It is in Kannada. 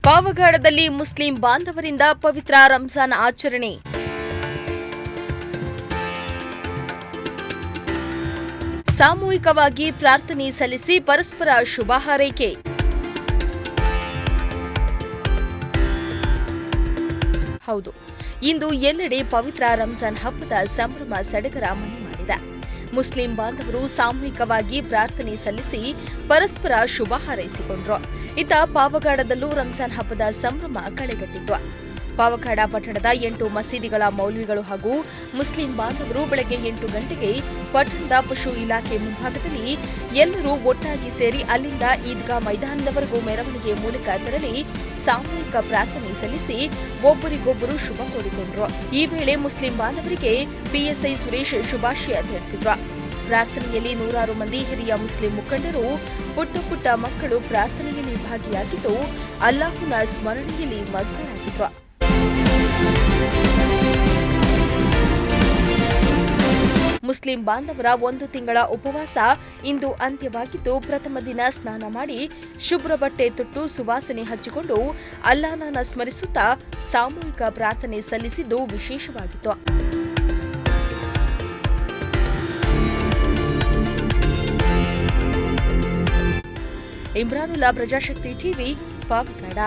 ಪಾವಗಡದಲ್ಲಿ ಮುಸ್ಲಿಂ ಬಾಂಧವರಿಂದ ಪವಿತ್ರ ರಂಜಾನ್ ಆಚರಣೆ. ಸಾಮೂಹಿಕವಾಗಿ ಪ್ರಾರ್ಥನೆ ಸಲ್ಲಿಸಿ ಪರಸ್ಪರ ಶುಭ ಹಾರೈಕೆ. ಹೌದು, ಇಂದು ಎಲ್ಲೆಡೆ ಪವಿತ್ರ ರಂಜಾನ್ ಹಬ್ಬದ ಸಂಭ್ರಮ ಸಡಗರ ಮನೆ ಮಾಡಿದೆ. ಮುಸ್ಲಿಂ ಬಾಂಧವರು ಸಾಮೂಹಿಕವಾಗಿ ಪ್ರಾರ್ಥನೆ ಸಲ್ಲಿಸಿ ಪರಸ್ಪರ ಶುಭ ಹಾರೈಸಿಕೊಂಡರು. ಇತ್ತ ಪಾವಗಡದಲ್ಲೂ ರಂಜಾನ್ ಹಬ್ಬದ ಸಂಭ್ರಮ ಕಳೆಗಟ್ಟಿತ್ತು. ಪಾವಗಡ ಪಟ್ಟಣದ 8 ಮಸೀದಿಗಳ ಮೌಲ್ವಿಗಳು ಹಾಗೂ ಮುಸ್ಲಿಂ ಬಾಂಧವರು ಬೆಳಗ್ಗೆ 8 ಗಂಟೆಗೆ ಪಟ್ಟಣದ ಪಶು ಇಲಾಖೆ ಮುಂಭಾಗದಲ್ಲಿ ಎಲ್ಲರೂ ಒಟ್ಟಾಗಿ ಸೇರಿ ಅಲ್ಲಿಂದ ಈದ್ಗಾ ಮೈದಾನದವರೆಗೂ ಮೆರವಣಿಗೆ ಮೂಲಕ ತೆರಳಿ ಸಾಮೂಹಿಕ ಪ್ರಾರ್ಥನೆ ಸಲ್ಲಿಸಿ ಒಬ್ಬರಿಗೊಬ್ಬರು ಶುಭ ಕೋರಿಕೊಂಡರು. ಈ ವೇಳೆ ಮುಸ್ಲಿಂ ಬಾಂಧವರಿಗೆ ಪಿಎಸ್ಐ ಸುರೇಶ್ ಶುಭಾಶಯ ತಿಳಿಸಿದ್ರು. ಪ್ರಾರ್ಥನೆಯಲ್ಲಿ ನೂರಾರು ಮಂದಿ ಹಿರಿಯ ಮುಸ್ಲಿಂ ಮುಖಂಡರು, ಪುಟ್ಟ ಮಕ್ಕಳು ಪ್ರಾರ್ಥನೆಯಲ್ಲಿ ಭಾಗಿಯಾಗಿದ್ದು ಅಲ್ಲಾಹನ ಸ್ಮರಣೆಯಲ್ಲಿ ಮಗ್ನರಾಗಿದ್ರು. ಮುಸ್ಲಿಂ ಬಾಂಧವರ 1 ತಿಂಗಳ ಉಪವಾಸ ಇಂದು ಅಂತ್ಯವಾಗಿದ್ದು, ಪ್ರಥಮ ದಿನ ಸ್ನಾನ ಮಾಡಿ ಶುಭ್ರ ಬಟ್ಟೆ ತೊಟ್ಟು ಸುವಾಸನೆ ಹಚ್ಚಿಕೊಂಡು ಅಲ್ಲಾಹನ ಸ್ಮರಿಸುತ್ತಾ ಸಾಮೂಹಿಕ ಪ್ರಾರ್ಥನೆ ಸಲ್ಲಿಸಿದ್ದು ವಿಶೇಷವಾಗಿತ್ತು. ಇಮ್ರಾನುಲ್ಲಾ, ಪ್ರಜಾಶಕ್ತಿ ಟಿವಿ, ಪಾವಗಡ.